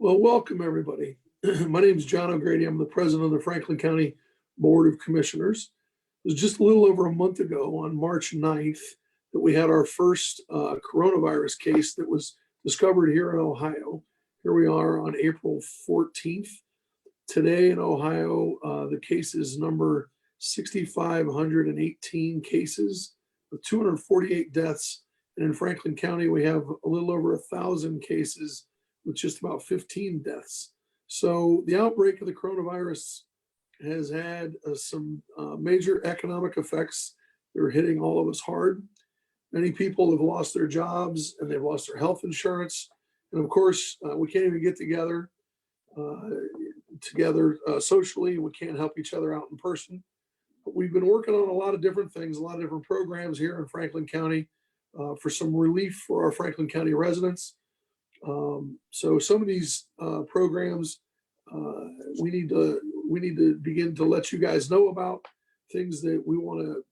Well, welcome everybody. My name is John O'Grady. I'm the president of the Franklin County Board of Commissioners. It was just a little over a month ago on March 9th that we had our first coronavirus case that was discovered here in Ohio. Here we are on April 14th. Today in Ohio, the case is number 6,518 cases with 248 deaths. And in Franklin County, we have a little over 1,000 cases with just about 15 deaths. So the outbreak of the coronavirus has had some major economic effects. They're hitting all of us hard. Many people have lost their jobs and they've lost their health insurance. And of course, we can't even get together socially. We can't help each other out in person. But we've been working on a lot of different things, a lot of different programs here in Franklin County for some relief for our Franklin County residents. So some of these programs we need to begin to let you guys know about, things that we want to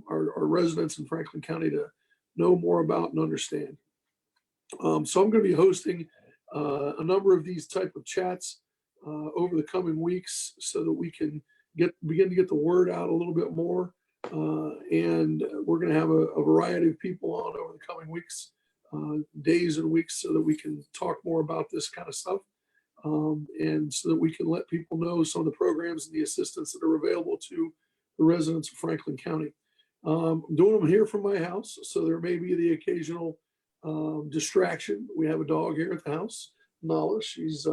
our residents in Franklin County to know more about and understand. So I'm going to be hosting a number of these type of chats over the coming weeks so that we can begin to get the word out a little bit more. And we're going to have a variety of people on over the coming weeks. Days and weeks so that we can talk more about this kind of stuff and so that we can let people know some of the programs and the assistance that are available to the residents of Franklin County. I'm doing them here from my house, so there may be the occasional distraction. We have a dog here at the house, Nala. She's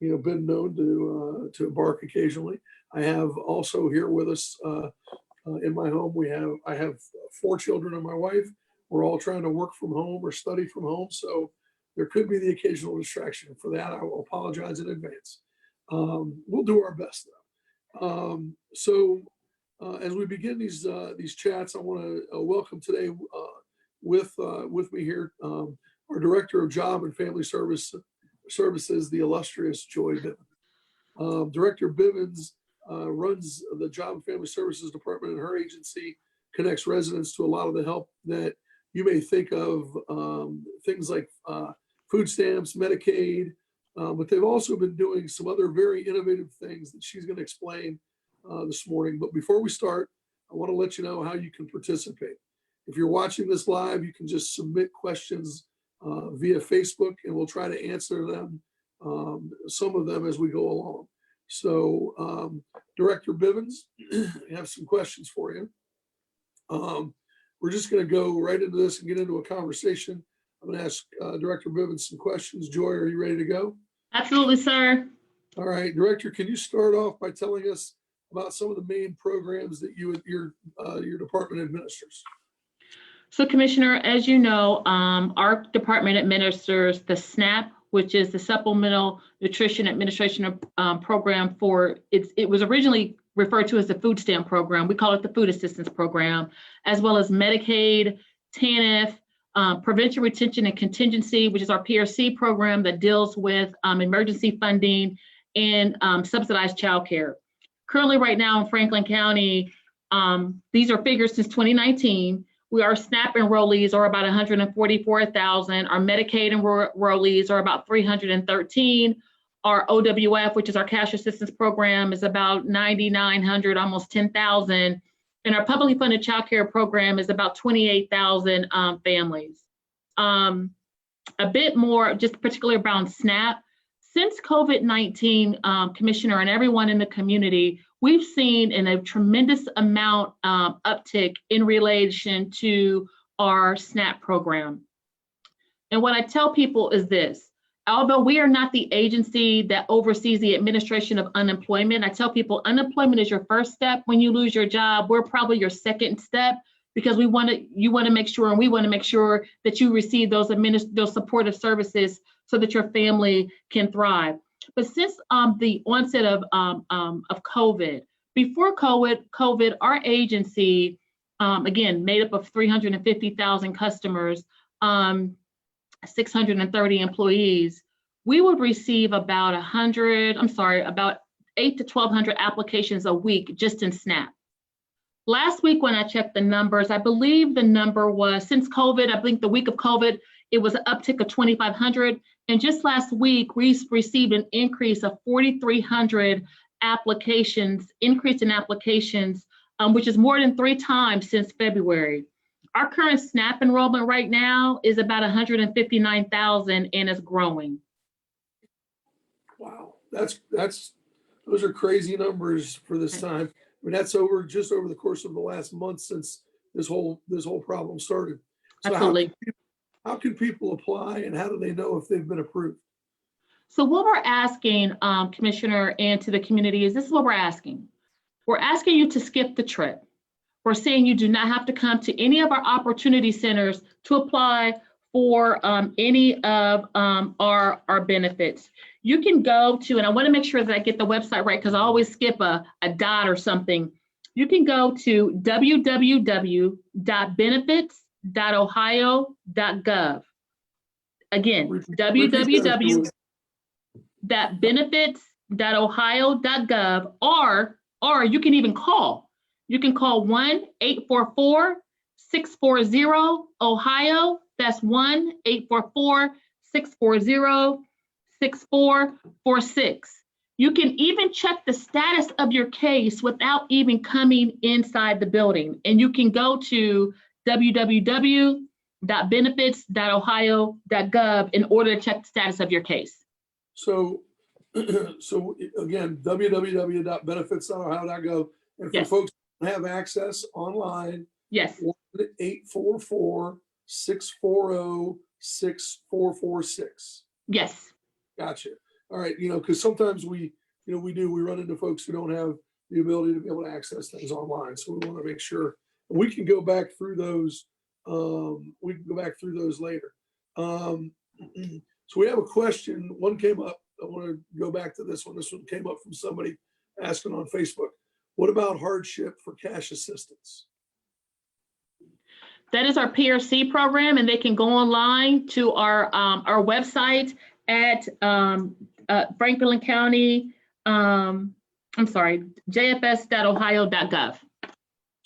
been known to bark occasionally. I have also here with us in my home, I have 4 children and my wife. We're all trying to work from home or study from home, so there could be the occasional distraction. For that, I will apologize in advance. We'll do our best, though. As we begin these chats, I want to welcome today with me here our Director of Job and Family Services, the illustrious Joy Bivens. Director Bivens runs the Job and Family Services Department, and her agency connects residents to a lot of the help that you may think of, things like food stamps, Medicaid, but they've also been doing some other very innovative things that she's going to explain this morning. But before we start, I want to let you know how you can participate. If you're watching this live, you can just submit questions via Facebook, and we'll try to answer them, some of them as we go along. So Director Bivens, I have some questions for you. We're just going to go right into this and get into a conversation. I'm going to ask Director Bivens some questions. Joy, are you ready to go? Absolutely, sir. All right, Director, can you start off by telling us about some of the main programs that your department administers? So, Commissioner, as you know, our department administers the SNAP, which is the Supplemental Nutrition Administration Program it was originally referred to as the food stamp program. We call it the food assistance program, as well as Medicaid, TANF, prevention, retention, and contingency, which is our PRC program that deals with emergency funding and subsidized childcare. Currently, right now in Franklin County, these are figures since 2019. Our SNAP enrollees are about 144,000. Our Medicaid enrollees are about 313. Our OWF, which is our cash assistance program, is about 9,900, almost 10,000. And our publicly funded child care program is about 28,000 families. A bit more, just particularly around SNAP. Since COVID-19, Commissioner, and everyone in the community, we've seen a tremendous amount uptick in relation to our SNAP program. And what I tell people is this: although we are not the agency that oversees the administration of unemployment, I tell people unemployment is your first step. When you lose your job, we're probably your second step, because you want to make sure, and we want to make sure that you receive those supportive services so that your family can thrive. But since the onset of COVID, before COVID, our agency, again, made up of 350,000 customers, 630 employees, we would receive about 8 to 1,200 applications a week just in SNAP. Last week when I checked the numbers, I believe the number was, since COVID, I think the week of COVID, it was an uptick of 2,500. And just last week, we received an increase of 4,300 applications, increase in applications, which is more than 3 times since February. Our current SNAP enrollment right now is about 159,000 and is growing. Wow, those are crazy numbers for this time. I mean, that's just over the course of the last month since this whole problem started. So Absolutely. how can people apply, and how do they know if they've been approved? So what we're asking, Commissioner, and to the community is this is what we're asking. We're asking you to skip the trip. We're saying you do not have to come to any of our opportunity centers to apply for any of our benefits. You can go to, and I want to make sure that I get the website right because I always skip a dot or something. You can go to www.benefits.ohio.gov. Again, www.benefits.ohio.gov, or you can even call. You can call 1-844-640-OHIO. That's 1-844-640-6446. You can even check the status of your case without even coming inside the building. And you can go to www.benefits.ohio.gov in order to check the status of your case. So again, www.benefits.ohio.gov. And for folks who have access online, yes, 1-844-640-6446. Yes. Gotcha. All right. Because sometimes we run into folks who don't have the ability to be able to access things online. So we want to make sure we can go back through those. We can go back through those later. So we have a question. One came up. I want to go back to this one. This one came up from somebody asking on Facebook. What about hardship for cash assistance? That is our PRC program, and they can go online to our website at Franklin County. JFS.ohio.gov.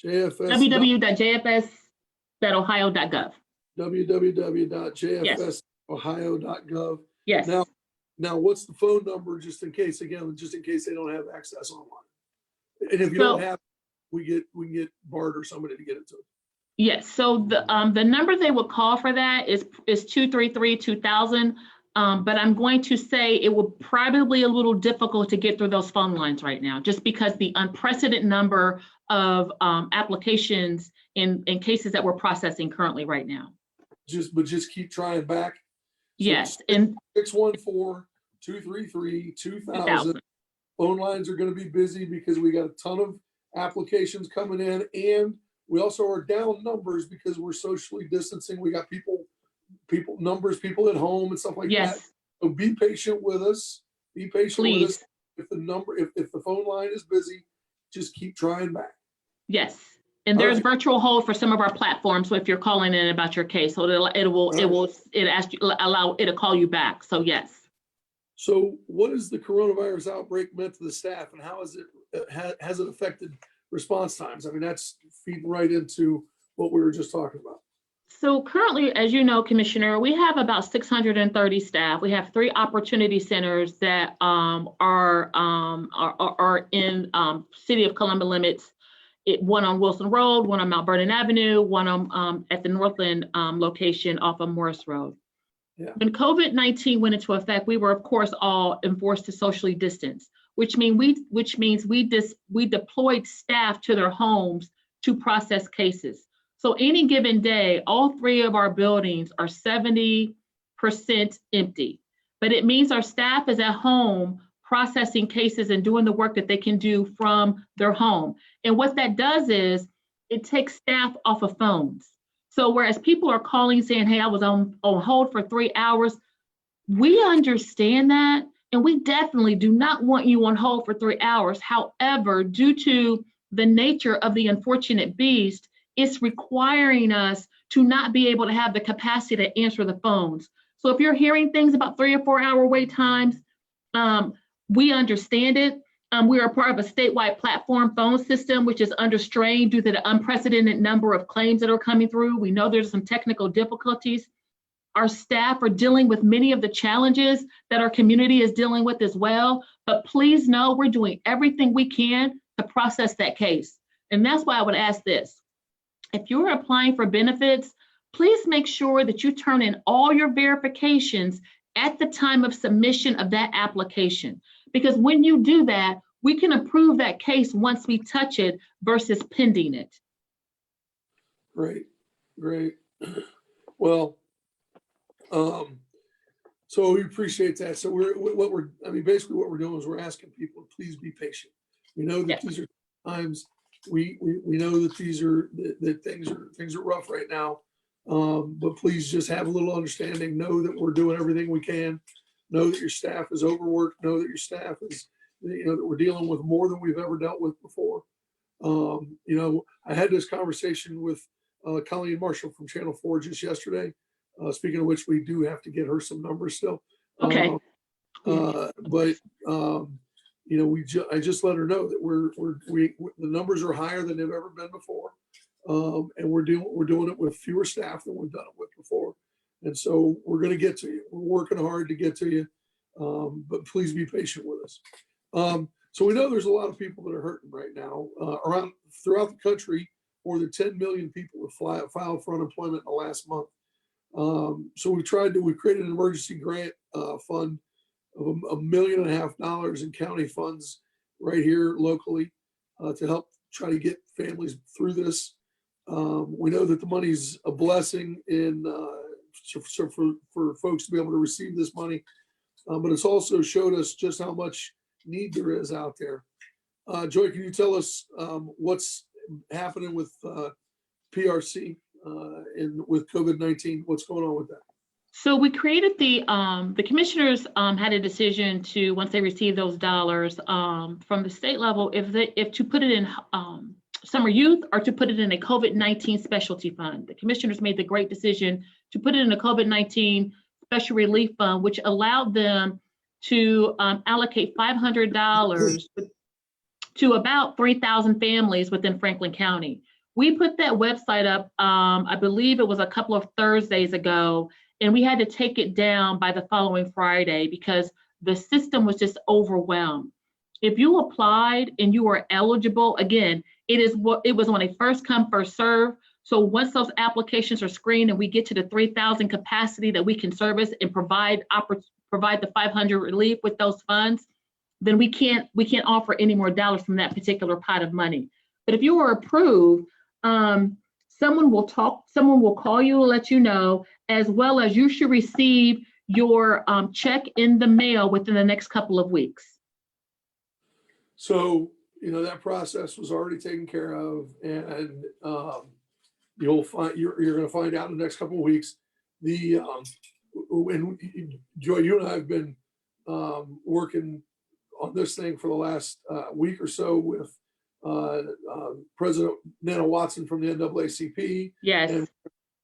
www.jfs.ohio.gov. www.jfsohio.gov. Yes. Now, what's the phone number, just in case they don't have access online? And if you don't have, we can get Bart or somebody to get it to them. Yes. So the number they would call for that is 233-2000. But I'm going to say it will probably be a little difficult to get through those phone lines right now, just because the unprecedented number of applications in cases that we're processing currently right now. Just keep trying back. So yes. And 614-233-2000. Phone lines are going to be busy because we got a ton of applications coming in, and we also are down numbers because we're socially distancing. We got people at home and stuff like that. So be patient with us. Be patient with us. If the phone line is busy, just keep trying back. Yes. And there's virtual hold for some of our platforms. So if you're calling in about your case, so it'll allow it to call you back. So yes. So what has the coronavirus outbreak meant to the staff, and how has it affected response times? I mean, that's feeding right into what we were just talking about. So currently, as you know, Commissioner, we have about 630 staff. We have 3 opportunity centers that are in City of Columbia limits. One on Wilson Road, one on Mount Vernon Avenue, one on at the Northland location off of Morris Road. Yeah. When COVID-19 went into effect, we were, of course, all enforced to socially distance, which means we deployed staff to their homes to process cases. So any given day, all 3 of our buildings are 70% empty, but it means our staff is at home processing cases and doing the work that they can do from their home. And what that does is it takes staff off of phones. So whereas people are calling saying, hey, I was on hold for 3 hours, we understand that. And we definitely do not want you on hold for 3 hours. However, due to the nature of the unfortunate beast, it's requiring us to not be able to have the capacity to answer the phones. So if you're hearing things about 3 or 4 hour wait times, we understand it. We are part of a statewide platform phone system, which is under strain due to the unprecedented number of claims that are coming through. We know there's some technical difficulties. our staff are dealing with many of the challenges that our community is dealing with as well. But please know we're doing everything we can to process that case. And that's why I would ask this. If you're applying for benefits, please make sure that you turn in all your verifications at the time of submission of that application. Because when you do that, we can approve that case once we touch it versus pending it. Great, great. Well, so we appreciate that. So basically what we're doing is we're asking people to please be patient. We know that Yes. these are times, we know that things are rough right now. But please just have a little understanding, know that we're doing everything we can, know that your staff is overworked, know that your staff is, that we're dealing with more than we've ever dealt with before. I had this conversation with Colleen Marshall from Channel 4 just yesterday. Speaking of which, we do have to get her some numbers still. Okay. I just let her know that the numbers are higher than they've ever been before. And we're doing it with fewer staff than we've done it with before. And so we're going to get to you. We're working hard to get to you. But please be patient with us. So we know there's a lot of people that are hurting right now throughout the country. More than 10 million people have filed for unemployment in the last month. So we created an emergency grant fund of $1.5 million in county funds right here locally to help try to get families through this. We know that the money's a blessing for folks to be able to receive this money, but it's also showed us just how much need there is out there. Joy, can you tell us what's happening with PRC and with COVID-19? What's going on with that? So we created the commissioners had a decision to, once they received those dollars from the state level, if to put it in summer youth or to put it in a COVID-19 specialty fund. The commissioners made the great decision to put it in a COVID-19 special relief fund, which allowed them to allocate $500 to about 3,000 families within Franklin County. We put that website up, I believe it was a couple of Thursdays ago, and we had to take it down by the following Friday because the system was just overwhelmed. If you applied and you were eligible, again, it was on a first come, first serve. So once those applications are screened and we get to the 3,000 capacity that we can service and provide the 500 relief with those funds, then we can't offer any more dollars from that particular pot of money. But if you were approved, someone will call you and let you know, as well as you should receive your check in the mail within the next couple of weeks. So, that process was already taken care of, and you're going to find out in the next couple of weeks. And Joy, you and I have been working on this thing for the last week or so with President Nana Watson from the NAACP. Yes. And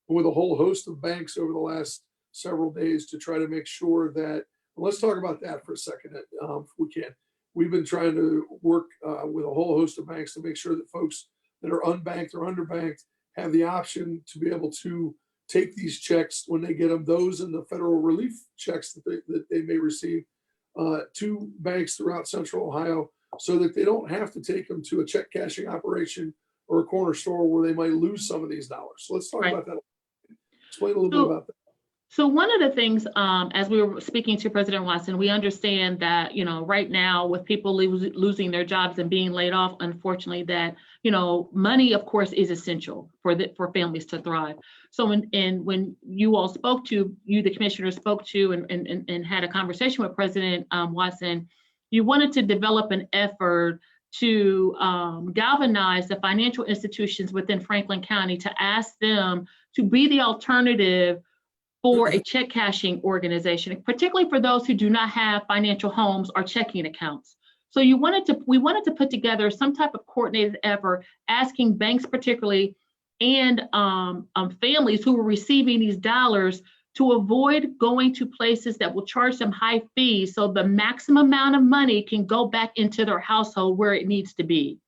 with a whole host of banks over the last several days to try to make sure that, let's talk about that for a second, if we can. We've been trying to work with a whole host of banks to make sure that folks that are unbanked or underbanked have the option to be able to take these checks when they get them, those and the federal relief checks that they may receive, to banks throughout Central Ohio, so that they don't have to take them to a check cashing operation or a corner store where they might lose some of these dollars. So let's talk about that. Explain a little bit about that. So one of the things, as we were speaking to President Watson, we understand that, right now with people losing their jobs and being laid off, unfortunately, that, money, of course, is essential for families to thrive. So when you all the commissioner spoke to and had a conversation with President Watson, you wanted to develop an effort to galvanize the financial institutions within Franklin County to ask them to be the alternative for a check cashing organization, particularly for those who do not have financial homes or checking accounts. So we wanted to put together some type of coordinated effort, asking banks particularly and families who were receiving these dollars to avoid going to places that will charge them high fees, so the maximum amount of money can go back into their household where it needs to be.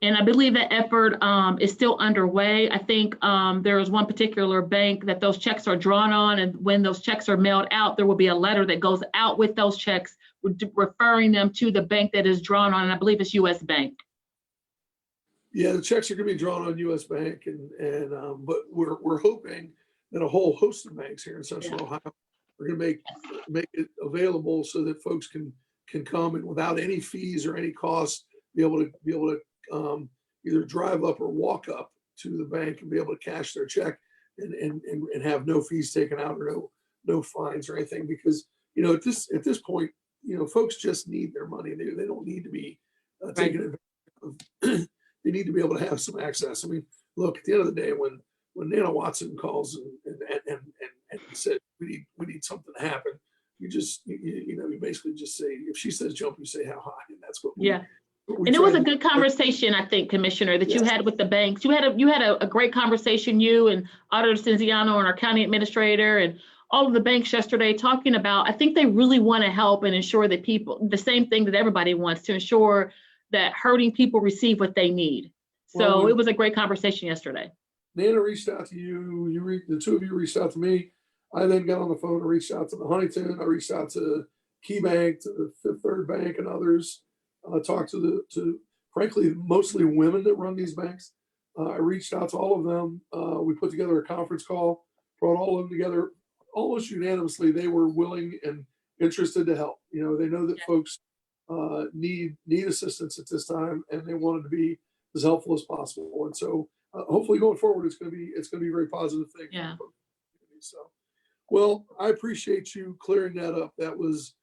And I believe that effort is still underway. I think there is one particular bank that those checks are drawn on, and when those checks are mailed out, there will be a letter that goes out with those checks referring them to the bank that is drawn on, and I believe it's US Bank. Yeah, the checks are going to be drawn on US Bank, but we're hoping that a whole host of banks here in Central Ohio are going to make it available so that folks can come and without any fees or any cost be able to either drive up or walk up to the bank and be able to cash their check and have no fees taken out or no fines or anything, because at this point folks just need their money. They don't need to be taken advantage of. They need to be able to have some access. I mean, look, at the end of the day, when Nana Watson calls and said we need something to happen, you basically just say, if she says jump, you say how high, and that's what we. And it was a good conversation, I think, Commissioner, that you had with the banks. You had a great conversation, you and Auditor Cinziano and our county administrator and all of the banks yesterday, talking about, I think they really want to help and ensure that people, the same thing that everybody wants, to ensure that hurting people receive what they need. So it was a great conversation yesterday. Nana reached out to you, the two of you reached out to me. I then got on the phone and reached out to the Huntington. I reached out to Key Bank, to the Fifth Third Bank and others. Talked to frankly, mostly women that run these banks. I reached out to all of them. We put together a conference call, brought all of them together. Almost unanimously, they were willing and interested to help. They know that folks need assistance at this time, and they wanted to be as helpful as possible. And so, hopefully, going forward, it's going to be a very positive thing. Yeah. So, well, I appreciate you clearing that up. That was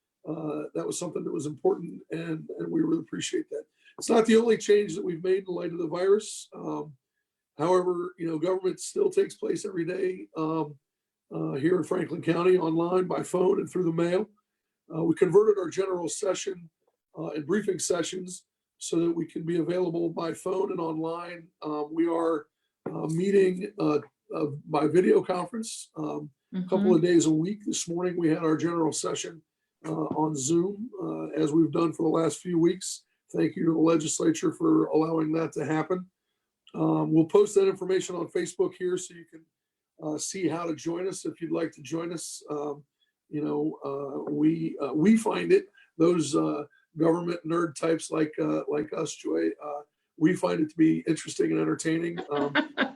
something that was important, and we really appreciate that. It's not the only change that we've made in light of the virus. However, government still takes place every day here in Franklin County, online, by phone, and through the mail. We converted our general session and briefing sessions so that we can be available by phone and online. We are meeting by video conference a couple of days a week. This morning we had our general session on Zoom, as we've done for the last few weeks. Thank you to the legislature for allowing that to happen. We'll post that information on Facebook here so you can see how to join us if you'd like to join us. We find it, those government nerd types like us, Joy, we find it to be interesting and entertaining.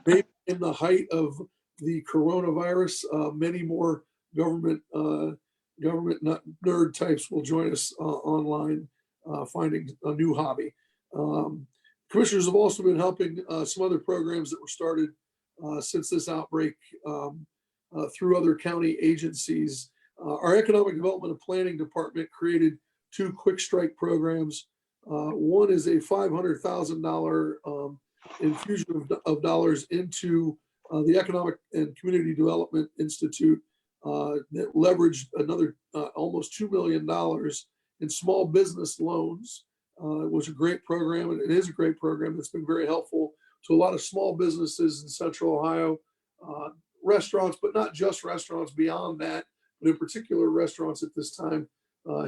Maybe in the height of the coronavirus, many more government nerd types will join us online, finding a new hobby. Commissioners have also been helping some other programs that were started since this outbreak through other county agencies. Our Economic Development and Planning Department created 2 quick strike programs. One is a $500,000 infusion of dollars into the Economic and Community Development Institute that leveraged another almost $2 million in small business loans. It was a great program, and it is a great program that's been very helpful to a lot of small businesses in Central Ohio, restaurants, but not just restaurants beyond that, but in particular restaurants at this time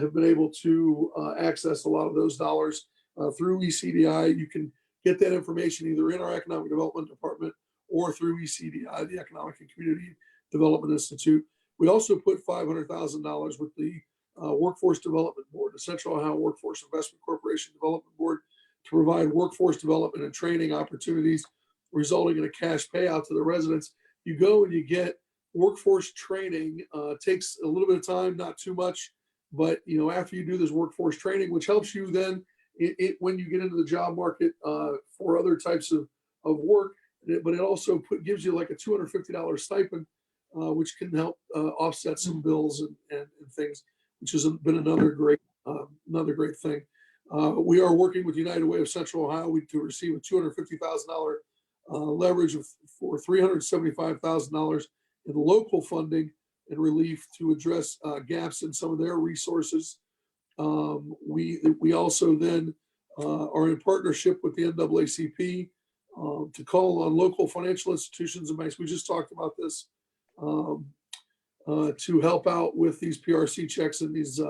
have been able to access a lot of those dollars through ECDI. You can get that information either in our Economic Development Department or through ECDI, the Economic and Community Development Institute. We also put $500,000 with the Workforce Development Board, the Central Ohio Workforce Investment Corporation Development Board, to provide workforce development and training opportunities, resulting in a cash payout to the residents. You go and you get workforce training. Takes a little bit of time, not too much, but after you do this workforce training, which helps you then when you get into the job market for other types of work, but it also gives you like a $250 stipend, which can help offset some bills and things, which has been another great thing. We are working with United Way of Central Ohio to receive a $250,000 leverage for $375,000 in local funding and relief to address gaps in some of their resources. We also then are in partnership with the NAACP to call on local financial institutions and banks. We just talked about this, to help out with these PRC checks and these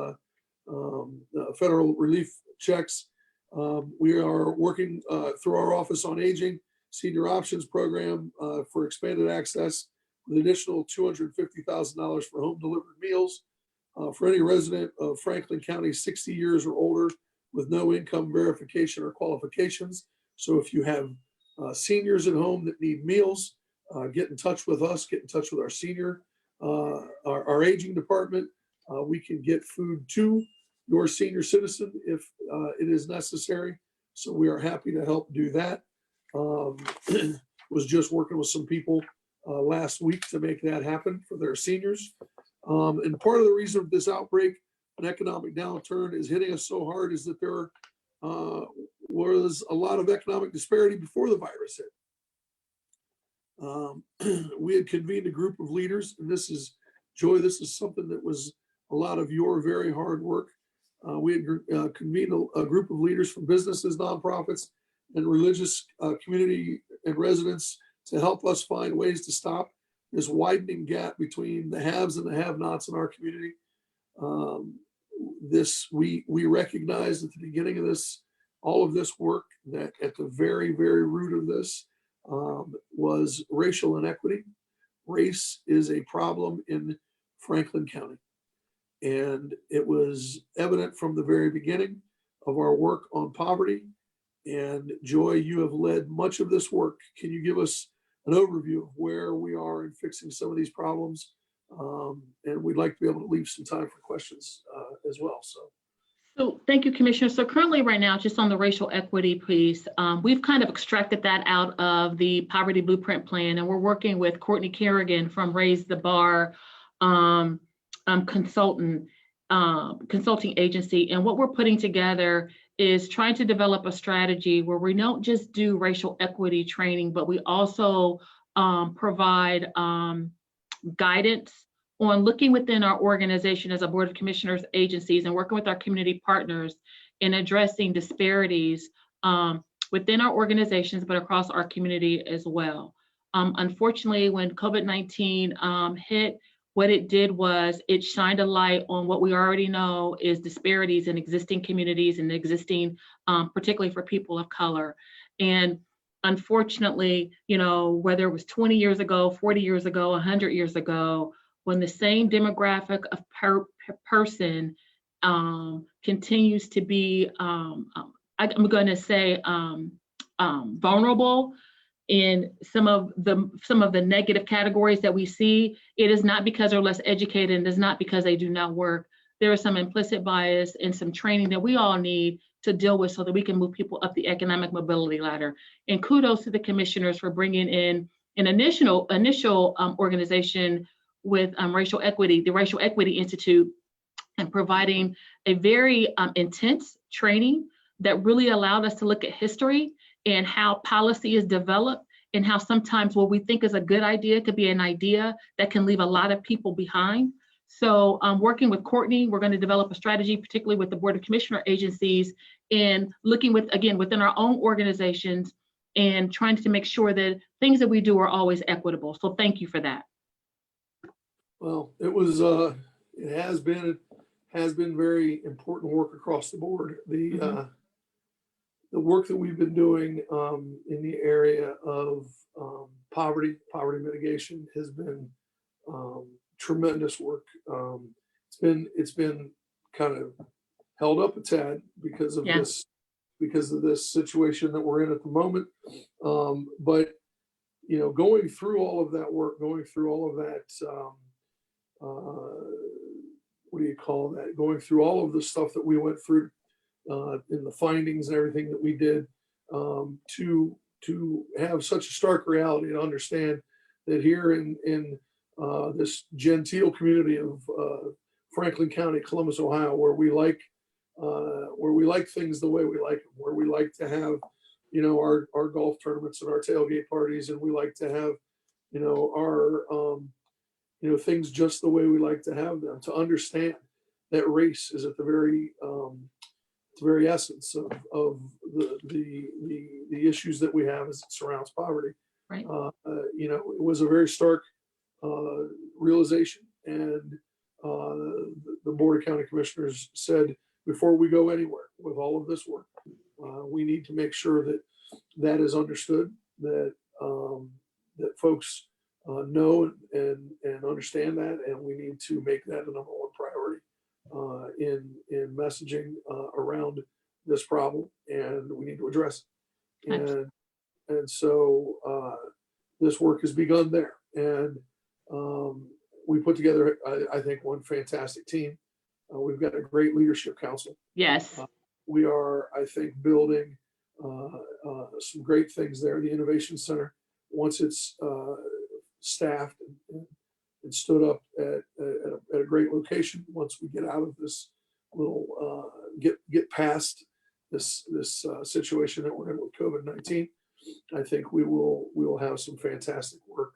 federal relief checks. We are working through our Office on Aging Senior Options Program for expanded access with additional $250,000 for home delivered meals for any resident of Franklin County 60 years or older with no income verification or qualifications. So if you have seniors at home that need meals, get in touch with us, get in touch with our senior, our aging department. We can get food to your senior citizen if it is necessary. So we are happy to help do that. Was just working with some people last week to make that happen for their seniors. And part of the reason of this outbreak, an economic downturn, is hitting us so hard is that there was a lot of economic disparity before the virus hit. We had convened a group of leaders, and this is, Joy, this is something that was a lot of your very hard work. We had convened a group of leaders from businesses, nonprofits, and religious community and residents to help us find ways to stop this widening gap between the haves and the have-nots in our community. We recognized at the beginning of this, all of this work, that at the very, very root of this was racial inequity. Race is a problem in Franklin County. And it was evident from the very beginning of our work on poverty. And Joy, you have led much of this work. Can you give us an overview of where we are in fixing some of these problems? And we'd like to be able to leave some time for questions as well. So thank you, Commissioner. So currently right now, just on the racial equity piece, we've kind of extracted that out of the Poverty Blueprint Plan, and we're working with Courtney Kerrigan from Raise the Bar consulting agency. And what we're putting together is trying to develop a strategy where we don't just do racial equity training, but we also provide guidance on looking within our organization as a Board of Commissioners agencies and working with our community partners in addressing disparities within our organizations, but across our community as well. Unfortunately, when COVID-19 hit, what it did was it shined a light on what we already know is disparities in existing communities and existing, particularly for people of color. And unfortunately, whether it was 20 years ago, 40 years ago, 100 years ago, when the same demographic of person continues to be, I'm going to say, vulnerable in some of the negative categories that we see, it is not because they're less educated, and it is not because they do not work. There is some implicit bias and some training that we all need to deal with so that we can move people up the economic mobility ladder. And kudos to the commissioners for bringing in an initial organization with racial equity, the Racial Equity Institute, and providing a very intense training that really allowed us to look at history and how policy is developed, and how sometimes what we think is a good idea could be an idea that can leave a lot of people behind. So working with Courtney, we're going to develop a strategy, particularly with the Board of Commissioner agencies, and looking within our own organizations and trying to make sure that things that we do are always equitable. So thank you for that. Well, it has been very important work across the board. The work that we've been doing in the area of poverty mitigation has been tremendous work. It's been kind of held up a tad because of this situation that we're in at the moment. But going through all of that work, going through all of that, what do you call that? Going through all of the stuff that we went through. In the findings and everything that we did, to have such a stark reality, to understand that here in this genteel community of Franklin County, Columbus, Ohio, where we like things the way we like them, where we like to have our golf tournaments and our tailgate parties, and we like to have our things just the way we like to have them. To understand that race is at the very essence of the issues that we have as it surrounds poverty. Right. It was a very stark realization, and the Board of County Commissioners said, before we go anywhere with all of this work, we need to make sure that that is understood, that that folks know and understand that, and we need to make that a number one priority in messaging around this problem, and we need to address it. And so this work has begun there, and we put together, I think, one fantastic team. We've got a great leadership council. Yes. We are, I think, building some great things there. The Innovation Center, once it's staffed and stood up at a great location, once we get out of this little, get past this situation that we're in with COVID-19, I think we will have some fantastic work.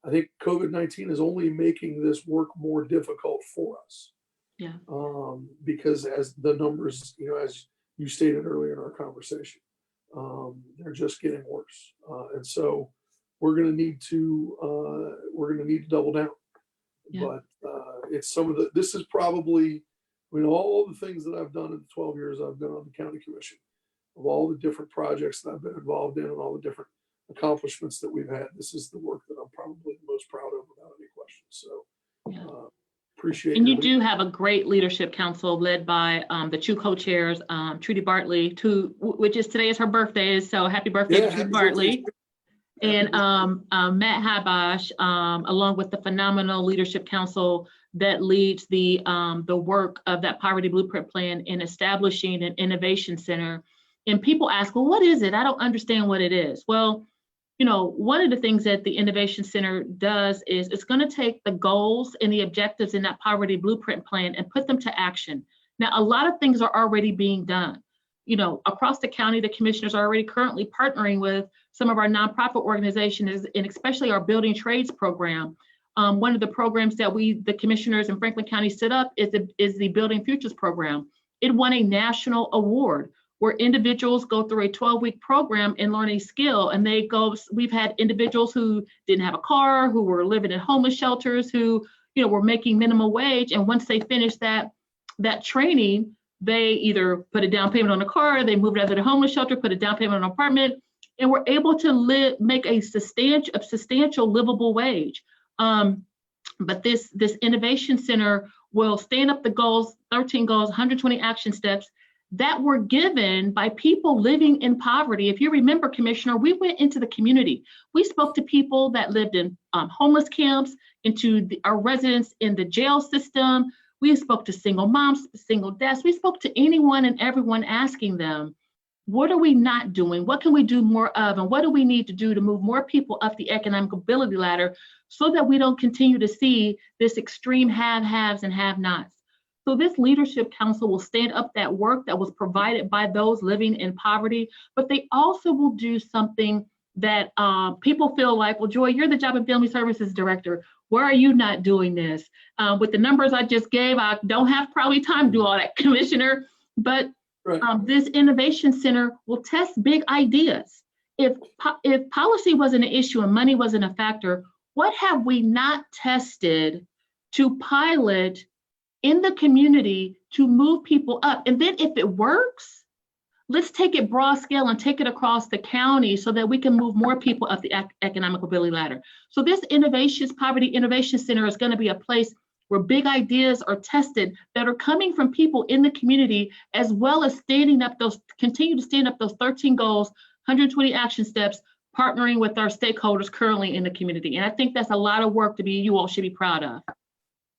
I think COVID-19 is only making this work more difficult for us. Yeah. Because as the numbers, as you stated earlier in our conversation, they're just getting worse. And so we're going to need to double down. Yeah. But this is probably, all the things that I've done in the 12 years I've been on the county commission, of all the different projects that I've been involved in and all the different accomplishments that we've had, this is the work that I'm probably the most proud of without any question. So appreciate it. And you do have a great leadership council led by the two co-chairs, Trudy Bartley, which is today is her birthday. So happy birthday to Trudy Bartley. And Matt Habash, along with the phenomenal leadership council that leads the work of that poverty blueprint plan in establishing an innovation center. And people ask, well, what is it? I don't understand what it is. Well, one of the things that the Innovation Center does is it's going to take the goals and the objectives in that poverty blueprint plan and put them to action. Now, a lot of things are already being done. Across the county, the commissioners are already currently partnering with some of our nonprofit organizations, and especially our building trades program. One of the programs that the commissioners in Franklin County set up is the Building Futures program. It won a national award where individuals go through a 12-week program and learn a skill. And we've had individuals who didn't have a car, who were living in homeless shelters, who, were making minimum wage. And once they finished that training, they either put a down payment on a car, they moved out of the homeless shelter, put a down payment on an apartment, and were able to make a substantial livable wage. But this Innovation Center will stand up the goals, 13 goals, 120 action steps that were given by people living in poverty. If you remember, Commissioner, we went into the community. We spoke to people that lived in homeless camps, our residents in the jail system. We spoke to single moms, single dads. We spoke to anyone and everyone, asking them, what are we not doing? What can we do more of? And what do we need to do to move more people up the economic ability ladder so that we don't continue to see this extreme have-haves and have-nots? So this leadership council will stand up that work that was provided by those living in poverty, but they also will do something that people feel like, well, Joy, you're the Job and Family Services Director. Why are you not doing this? With the numbers I just gave, I don't have probably time to do all that, Commissioner, but right. This Innovation Center will test big ideas. If policy wasn't an issue and money wasn't a factor, what have we not tested to pilot in the community to move people up? And then if it works, let's take it broad scale and take it across the county so that we can move more people up the economic ability ladder. So this Poverty Innovation Center is going to be a place where big ideas are tested that are coming from people in the community, as well as continue to stand up those 13 goals, 120 action steps, partnering with our stakeholders currently in the community. And I think that's a lot of work you all should be proud of.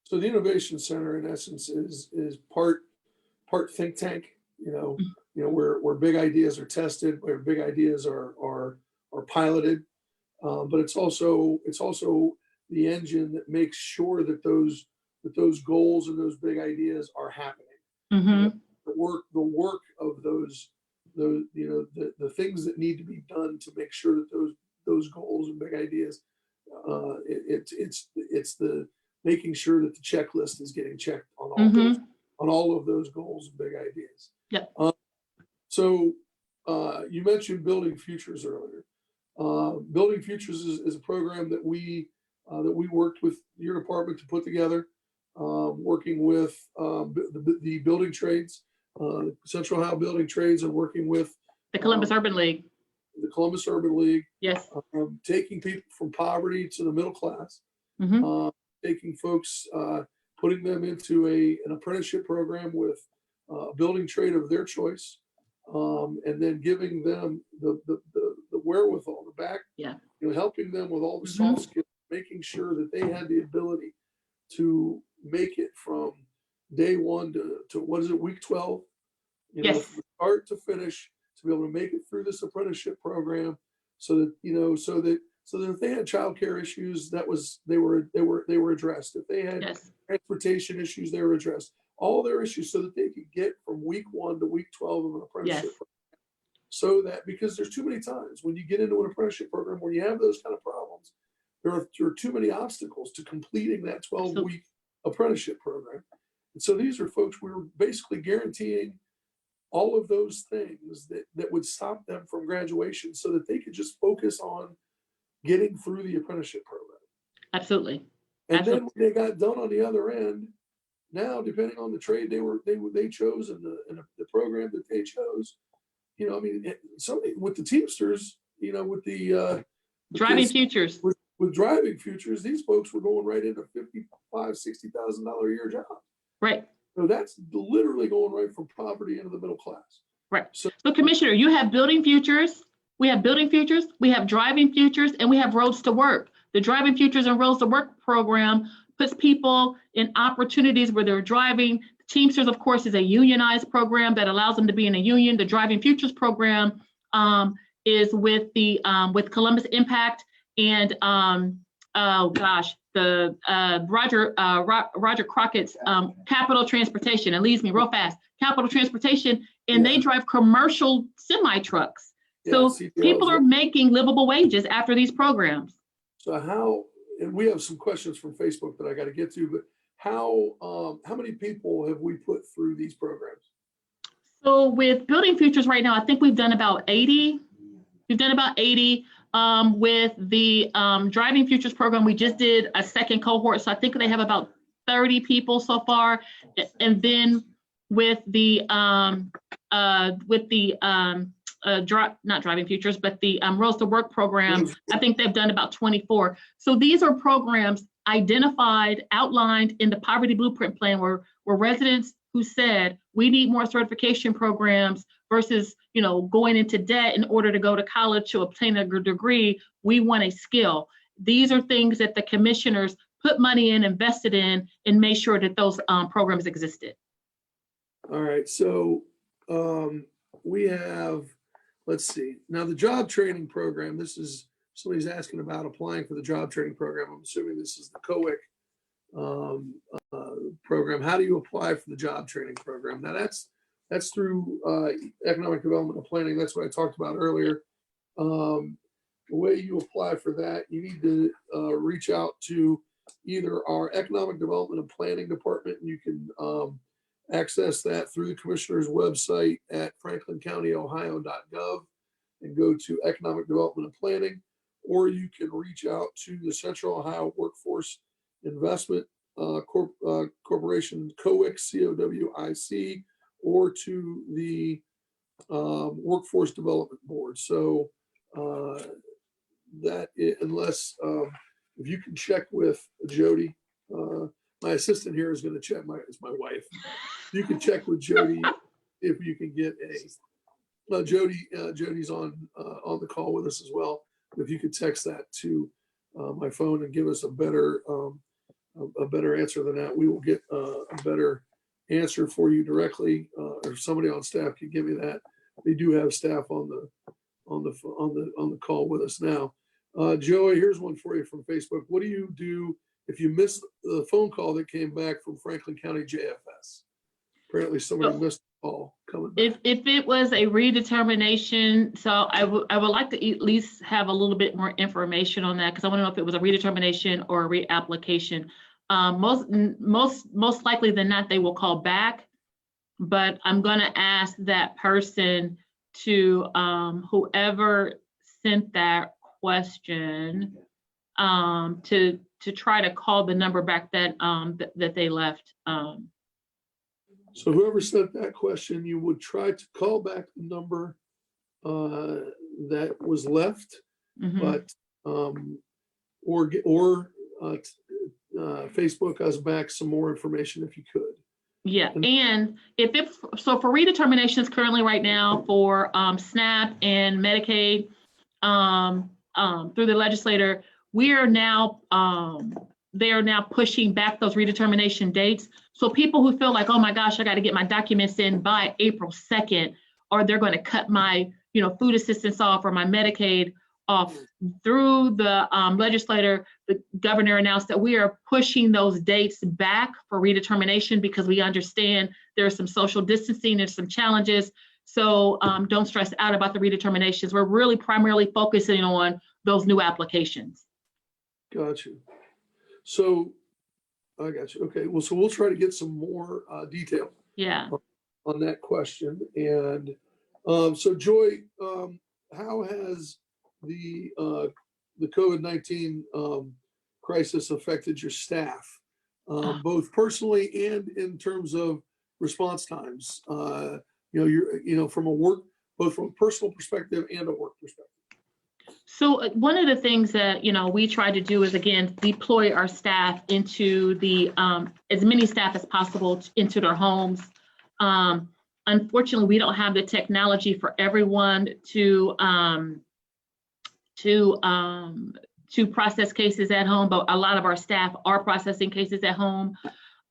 So the Innovation Center, in essence, is part think tank. Where big ideas are tested, where big ideas are piloted, but it's also the engine that makes sure that those goals and those big ideas are happening. Mm-hmm. The work of those the things that need to be done to make sure that those goals and big ideas, it's the making sure that the checklist is getting checked on all of those goals and big ideas. Yeah. So you mentioned Building Futures earlier. Building Futures is a program that we worked with your department to put together, working with the building trades, Central Ohio Building Trades, and working with The Columbus Urban League. the Columbus Urban League, Yes. taking people from poverty to the middle class, Mm-hmm. taking folks, putting them into an apprenticeship program with a building trade of their choice, and then giving them the wherewithal, the back, Yeah. helping them with all the Mm-hmm. soft skills, making sure that they had the ability to make it from day one to what is it, week 12? Yes. From start to finish, to be able to make it through this apprenticeship program, so that so that if they had childcare issues, they were addressed. If they had Yes. transportation issues, they were addressed. All their issues, so that they could get from week 1 to week 12 of an apprenticeship Yes. program. So that, because there's too many times when you get into an apprenticeship program where you have those kind of problems, there are too many obstacles to completing that 12-week apprenticeship program. And so these are folks we were basically guaranteeing all of those things that would stop them from graduation, so that they could just focus on getting through the apprenticeship program. Absolutely. And Absolutely. then when they got done on the other end, now depending on the trade they chose and the program that they chose, something with the Teamsters, with the Driving futures. with driving futures, these folks were going right into $55,000-$60,000 a year job. Right. So that's literally going right from poverty into the middle class. Right. So Commissioner, you have building futures. We have building futures. We have driving futures, and we have roads to work. The driving futures and roads to work program puts people in opportunities where they're driving. Teamsters, of course, is a unionized program that allows them to be in a union. The driving futures program is with with Columbus Impact and the Roger Crockett's Capital Transportation. It leads me real fast. Capital Transportation, and they drive commercial semi trucks. So people are making livable wages after these programs. So and we have some questions from Facebook that I got to get to, but how many people have we put through these programs? So with building futures right now, I think we've done about 80. We've done about 80. With the driving futures program, we just did a second cohort. So I think they have about 30 people so far. And then with the not driving futures, but the roads to work program, I think they've done about 24. So these are programs identified, outlined in the poverty blueprint plan, where residents who said we need more certification programs versus going into debt in order to go to college to obtain a degree. We want a skill. These are things that the commissioners put money in, invested in, and made sure that those programs existed. All right, so we have, let's see, now the job training program, this is, somebody's asking about applying for the job training program. I'm assuming this is the COIC program. How do you apply for the job training program? Now that's through economic development and planning. That's what I talked about earlier. The way you apply for that, you need to reach out to either our economic development and planning department, and you can access that through the commissioner's website at franklincountyohio.gov and go to economic development and planning, or you can reach out to the Central Ohio Workforce Investment Corporation, COWIC, COWIC, or to the Workforce Development Board. So unless if you can check with Jody, my assistant here is going to check. It's my wife. You can check with Jody if you can get Jody's on the call with us as well. If you could text that to my phone and give us a better answer than that, we will get a better answer for you directly, or somebody on staff can give me that. They do have staff on the call with us now. Joey, here's one for you from Facebook. What do you do if you miss the phone call that came back from Franklin County JFS? Apparently somebody missed the call coming back. If it was a redetermination, so I would like to at least have a little bit more information on that, because I want to know if it was a redetermination or a reapplication. Most likely than not, they will call back, but I'm going to ask that person to whoever sent that question to try to call the number back that that they left. So whoever sent that question, you would try to call back the number that was left, Mhm. but Facebook us back some more information if you could. Yeah, and so for redeterminations currently right now for SNAP and Medicaid through the legislator, we are now they are now pushing back those redetermination dates. So people who feel like, oh my gosh, I got to get my documents in by April 2nd, or they're going to cut my food assistance off or my Medicaid off. Through the legislator, the governor announced that we are pushing those dates back for redetermination because we understand there's some social distancing, there's some challenges. So don't stress out about the redeterminations. We're really primarily focusing on those new applications. Got you. So I got you. Okay. Well, so we'll try to get some more detail. Yeah. On that question. And so Joy, how has the COVID-19 crisis affected your staff, both personally and in terms of response times? From both from a personal perspective and a work perspective. So one of the things that we try to do is, again, deploy our staff into the as many staff as possible into their homes. Unfortunately, we don't have the technology for everyone to process cases at home, but a lot of our staff are processing cases at home.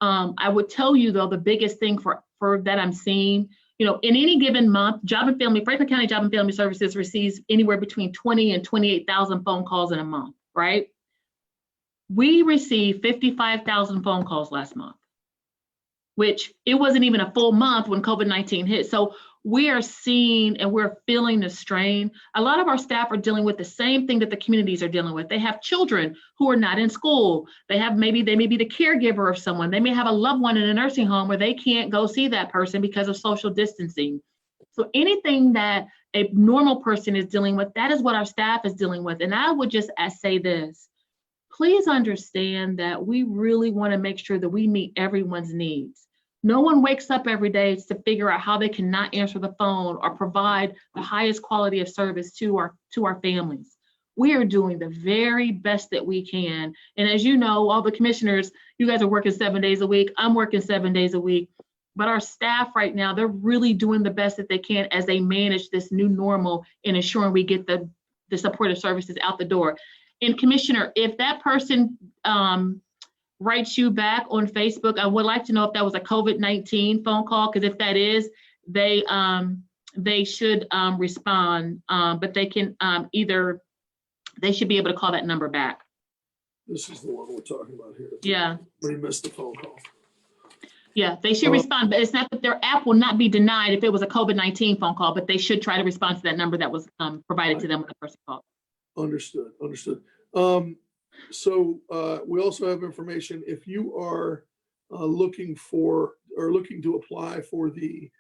I would tell you though, the biggest thing for that I'm seeing, in any given month, Franklin County Job and Family Services receives anywhere between 20 and 28,000 phone calls in a month, right? We received 55,000 phone calls last month, which it wasn't even a full month when COVID-19 hit. So we are seeing and we're feeling the strain. A lot of our staff are dealing with the same thing that the communities are dealing with. They have children who are not in school. They may be the caregiver of someone. They may have a loved one in a nursing home where they can't go see that person because of social distancing. So anything that a normal person is dealing with, that is what our staff is dealing with. And I would just say this, please understand that we really want to make sure that we meet everyone's needs. No one wakes up every day to figure out how they cannot answer the phone or provide the highest quality of service to our families. We are doing the very best that we can. And as you know, all the commissioners, you guys are working 7 days a week. I'm working 7 days a week. But our staff right now, they're really doing the best that they can as they manage this new normal and ensuring we get the supportive services out the door. And Commissioner, if that person writes you back on Facebook, I would like to know if that was a COVID-19 phone call, because if that is, they should respond, but they can they should be able to call that number back. This is the one we're talking about here. Yeah. When he missed the phone call. Yeah, they should respond, but it's not that their app will not be denied if it was a COVID-19 phone call, but they should try to respond to that number that was provided to them when the person called. Understood. So we also have information if you are looking to apply for the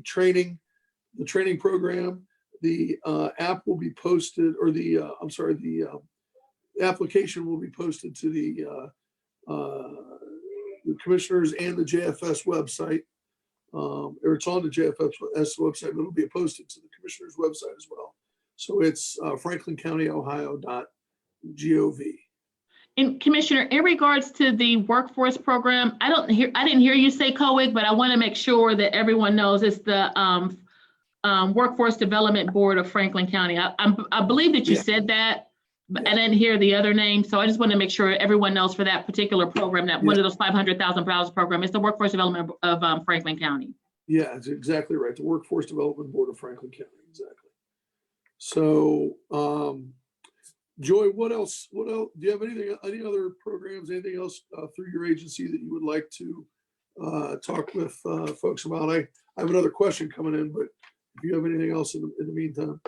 training program. The app will be posted, or the application will be posted to the commissioners and the JFS website, or it's on the JFS website, but it'll be posted to the commissioners website as well. So it's franklincountyohio.gov. And Commissioner, in regards to the workforce program, I didn't hear you say COIG, but I want to make sure that everyone knows it's the Workforce Development Board of Franklin County. I believe that you said that, but I didn't hear the other name. So I just want to make sure everyone knows for that particular program, that one of those $500,000 program is the Workforce Development of Franklin County. Yeah, that's exactly right. The Workforce Development Board of Franklin County, exactly. So, Joy, what else? Do you have any other programs, anything else through your agency that you would like to talk with folks about? I have another question coming in, but if you have anything else in the meantime.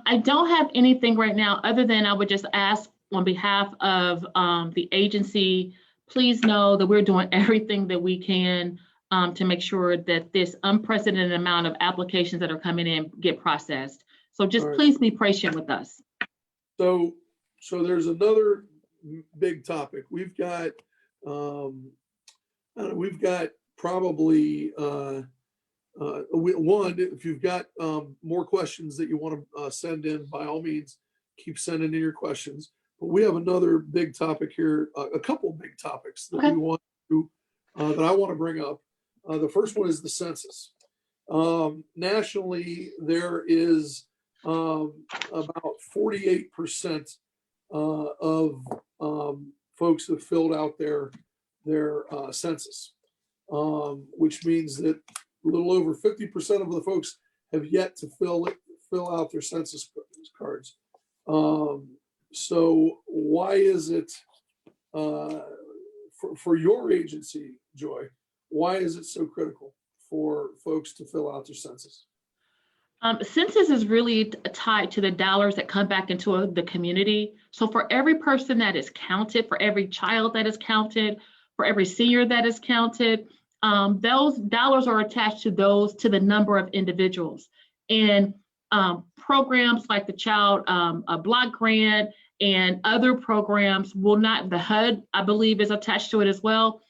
I don't have anything right now, other than I would just ask on behalf of the agency, please know that we're doing everything that we can to make sure that this unprecedented amount of applications that are coming in get processed. So just please be patient with us. So there's another big topic. We've got probably One, if you've got more questions that you want to send in, by all means, keep sending in your questions. But we have another big topic here, a couple big topics that Okay. we want to, that I want to bring up. The first one is the census. Nationally, there is about 48% of folks that filled out their census, which means that a little over 50% of the folks have yet to fill out their census cards. So why is it for your agency, Joy? Why is it so critical for folks to fill out their census? Census is really tied to the dollars that come back into the community. So for every person that is counted, for every child that is counted, for every senior that is counted, those dollars are attached to the number of individuals. And programs like the Child Block Grant and other programs will not, the HUD, I believe, is attached to it as well.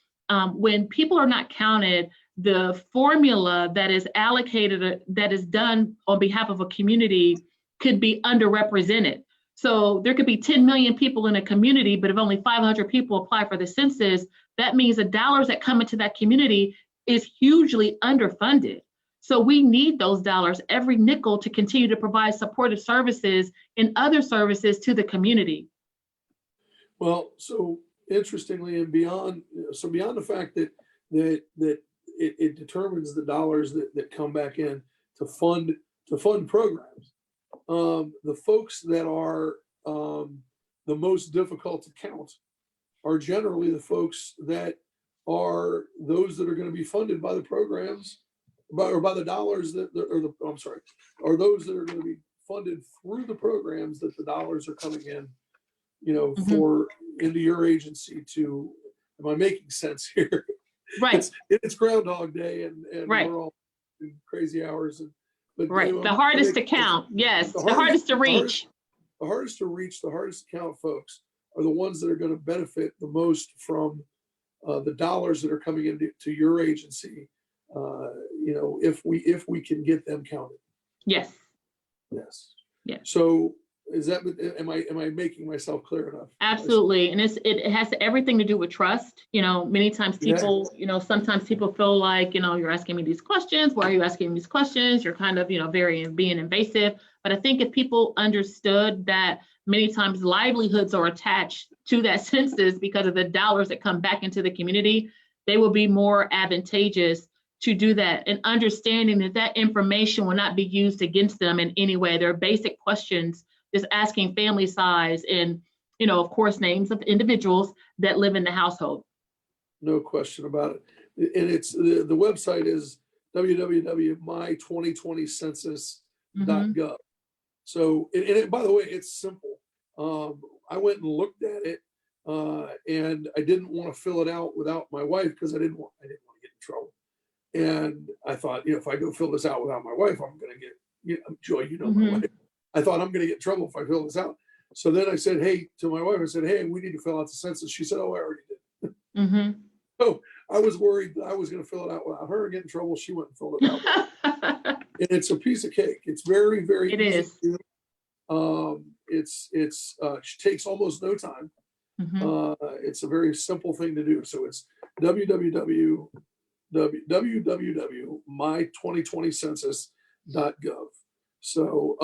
When people are not counted, the formula that is allocated, that is done on behalf of a community, could be underrepresented. So there could be 10 million people in a community, but if only 500 people apply for the census, that means the dollars that come into that community is hugely underfunded. So we need those dollars, every nickel, to continue to provide supportive services and other services to the community. Well, so interestingly, and beyond the fact that it determines the dollars that come back in to fund programs, the folks that are the most difficult to count are generally the folks that are those that are going to be funded by the programs, by the dollars are those that are going to be funded through the programs that the dollars are coming in, for into your agency to. Am I making sense here? Right. It's Groundhog Day, and right. We're all in crazy hours, but right. The hardest to count, yes. The hardest to reach. The hardest to reach, the hardest to count folks are the ones that are going to benefit the most from the dollars that are coming into your agency. If we can get them counted. Yes. Yes. Yeah. So am I making myself clear enough? Absolutely. And it has everything to do with trust. Many times people, sometimes people feel like, you're asking me these questions. Why are you asking these questions? You're kind of, being invasive. But I think if people understood that many times livelihoods are attached to that census because of the dollars that come back into the community, they will be more advantageous to do that, and understanding that information will not be used against them in any way. There are basic questions, just asking family size and, of course, names of individuals that live in the household. No question about it. And it's the website is www.my2020census.gov. So, and by the way, it's simple. I went and looked at it, and I didn't want to fill it out without my wife because I didn't want to get in trouble. And I thought, if I go fill this out without my wife, I'm going to get, Joy, my wife. I thought I'm going to get in trouble if I fill this out. So then I said, to my wife, I said, hey, we need to fill out the census. She said, oh, I already did. So I was worried that I was going to fill it out without her and get in trouble. She went and filled it out. And it's a piece of cake. It's very, very easy. It is. It takes almost no time. It's a very simple thing to do. So it's www.my2020census.gov. So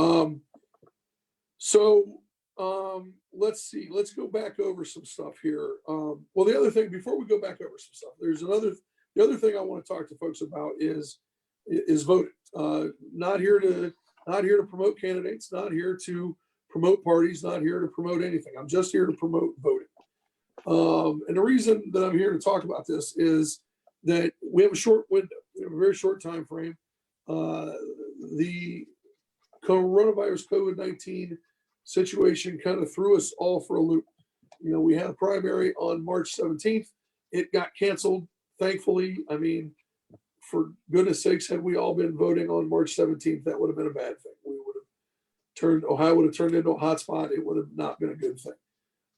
let's see. Let's go back over some stuff here. Well, the other thing before we go back over some stuff, the other thing I want to talk to folks about is voting. Not here to promote candidates. Not here to promote parties. Not here to promote anything. I'm just here to promote voting. And the reason that I'm here to talk about this is that we have a short window. We have a very short time frame. The coronavirus COVID-19 situation kind of threw us all for a loop. We had a primary on March 17th. It got canceled, thankfully. I mean, for goodness sakes, had we all been voting on March 17th, that would have been a bad thing. Ohio would have turned into a hotspot. It would have not been a good thing.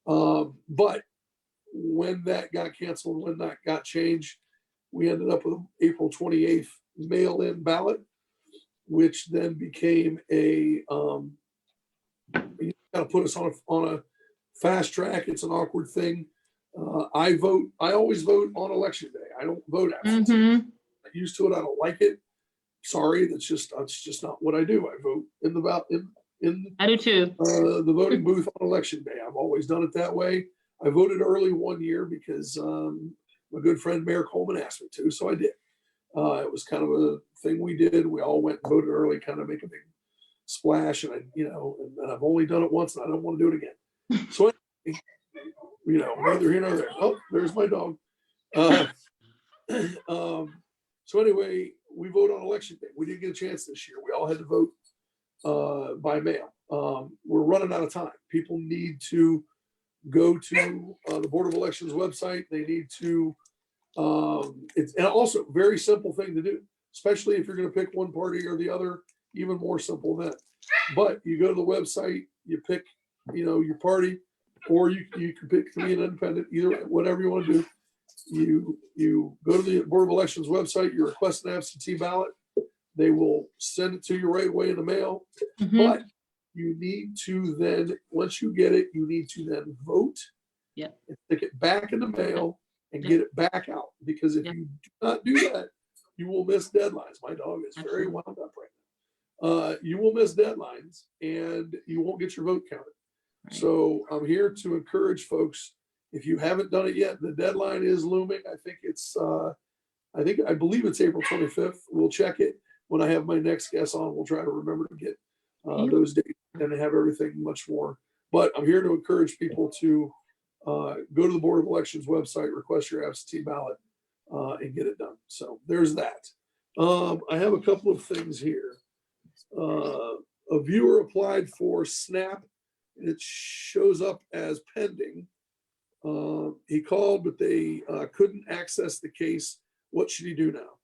But when that got canceled, when that got changed, we ended up with April 28th mail-in ballot, which then became a you got to put us on a fast track. It's an awkward thing. I always vote on election day. I don't vote absentee. Mm-hmm. I'm used to it. I don't like it. Sorry, that's just not what I do. I vote in I do too. the voting booth on election day. I've always done it that way. I voted early one year because my good friend Mayor Coleman asked me to, so I did. It was kind of a thing we did. We all went and voted early, kind of make a big splash, and and I've only done it once, and I don't want to do it again. So, neither here nor there. Oh, there's my dog. So anyway, we vote on election day. We didn't get a chance this year. We all had to vote by mail. We're running out of time. People need to go to the Board of Elections website. They need to, it's and also very simple thing to do, especially if you're going to pick one party or the other, even more simple than that. But you go to the website, you pick, your party, or you can pick to be an independent, either, whatever you want to do. You go to the Board of Elections website, you request an absentee ballot. They will send it to you right away in the mail. Mm-hmm. But you need to then, once you get it, you need to then vote. Yep. And stick it back in the mail and get it back out. Because if you do not do that, you will miss deadlines. My dog is very wound up right now. You will miss deadlines and you won't get your vote counted. Right. So I'm here to encourage folks. If you haven't done it yet, the deadline is looming. I think I believe it's April 25th. We'll check it when I have my next guest on. We'll try to remember to get those dates and have everything much more. But I'm here to encourage people to go to the Board of Elections website, request your absentee ballot, and get it done. So there's that. I have a couple of things here. A viewer applied for SNAP, and it shows up as pending. He called, but they couldn't access the case. What should he do now?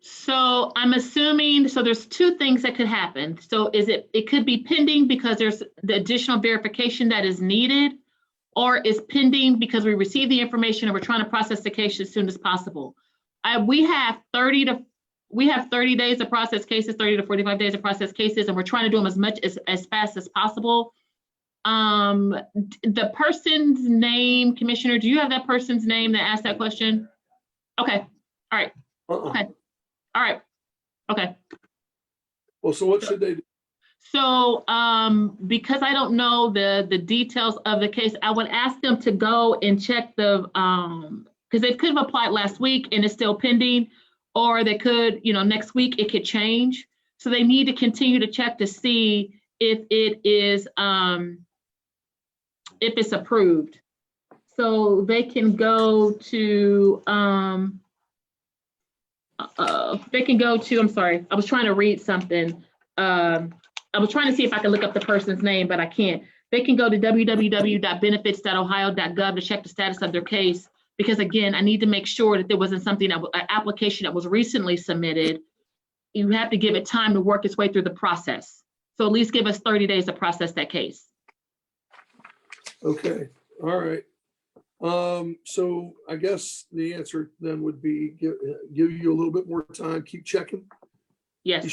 So I'm assuming, so there's two things that could happen. So it could be pending because there's the additional verification that is needed, or is pending because we received the information and we're trying to process the case as soon as possible. We have 30 days to process cases, 30 to 45 days to process cases, and we're trying to do them as fast as possible. The person's name, Commissioner, do you have that person's name that asked that question? Okay. All right. Okay. All right. Okay. Well, so what should they do? So, because I don't know the details of the case, I would ask them to go and check the, because they could have applied last week and it's still pending, or they could, next week it could change. So they need to continue to check to see if it is, if it's approved. So they can go to, I'm sorry, I was trying to read something. I was trying to see if I could look up the person's name, but I can't. They can go to www.benefits.ohio.gov to check the status of their case. Because again, I need to make sure that there wasn't something, an application that was recently submitted. You have to give it time to work its way through the process. So at least give us 30 days to process that case. Okay, all right. So I guess the answer then would be give you a little bit more time, keep checking. Yes. He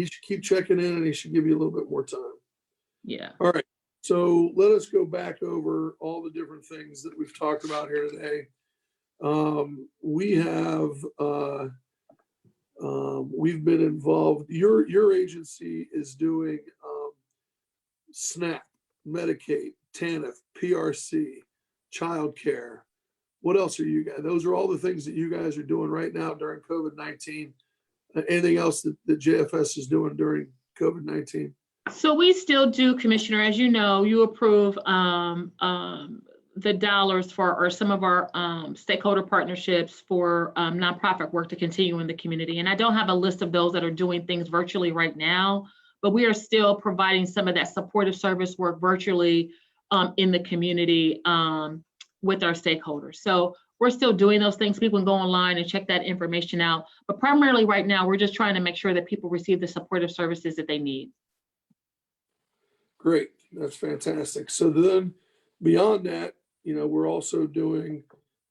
should keep checking in and he should give you a little bit more time. Yeah. All right. So let us go back over all the different things that we've talked about here today. We have, we've been involved. Your agency is doing SNAP, Medicaid, TANF, PRC, childcare. What else are you guys? Those are all the things that you guys are doing right now during COVID-19. Anything else that JFS is doing during COVID-19? So we still do, Commissioner, as you know, you approve the dollars for some of our stakeholder partnerships for nonprofit work to continue in the community. And I don't have a list of those that are doing things virtually right now, but we are still providing some of that supportive service work virtually in the community with our stakeholders. So we're still doing those things. People can go online and check that information out. But primarily right now, we're just trying to make sure that people receive the supportive services that they need. Great, that's fantastic. So then beyond that, we're also doing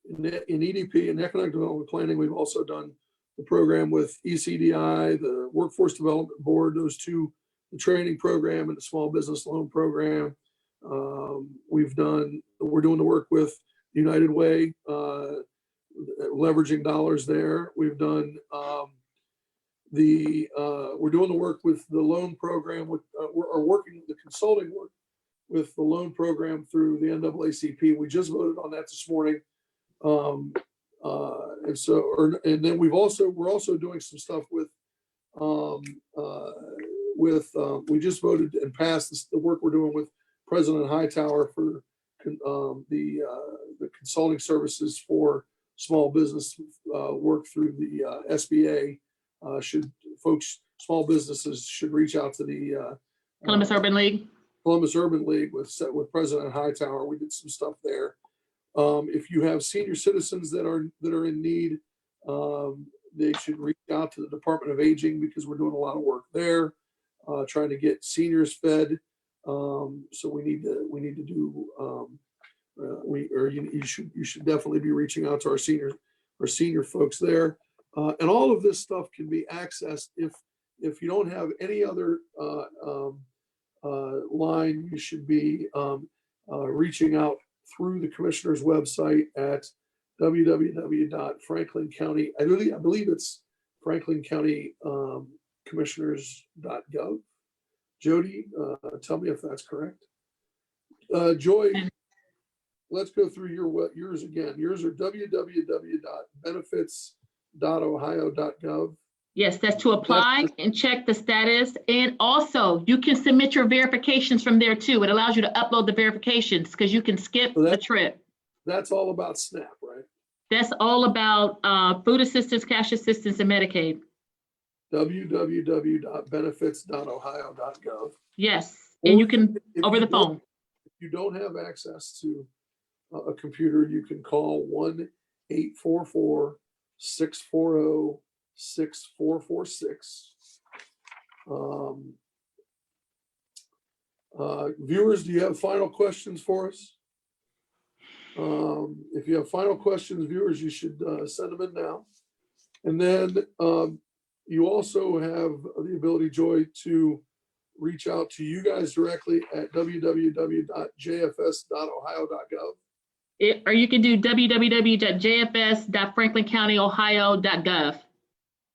in EDP and economic development planning, we've also done the program with ECDI, the Workforce Development Board, those two, the training program and the small business loan program. We're doing the work with United Way, leveraging dollars there. We've done we're doing the work with the loan program we're working the consulting work with the loan program through the NAACP. We just voted on that this morning. And then we're also doing some stuff with we just voted and passed the work we're doing with President Hightower for the consulting services for small business work through the SBA. Small businesses should reach out to the Columbus Urban League. Columbus Urban League with President Hightower. We did some stuff there. If you have senior citizens that are in need, they should reach out to the Department of Aging, because we're doing a lot of work there, trying to get seniors fed. So we need to do. You should definitely be reaching out to our senior folks there. And all of this stuff can be accessed if you don't have any other line. You should be reaching out through the commissioner's website at www.franklin County. I believe it's Franklin County commissioners.gov. Jody, tell me if that's correct. Joy, let's go through yours again. Yours are www.benefits.ohio.gov. Yes, that's to apply and check the status. And also you can submit your verifications from there too. It allows you to upload the verifications because you can skip the trip. That's all about SNAP, right? That's all about food assistance, cash assistance, and Medicaid. www.benefits.ohio.gov. Yes, and you can over the phone. If you don't have access to a computer, you can call 1-844-640-6446. Viewers, do you have final questions for us? If you have final questions, viewers, you should send them in now. And then you also have the ability, Joy, to reach out to you guys directly at www.jfs.ohio.gov. Or you can do www.jfs.franklincountyohio.gov.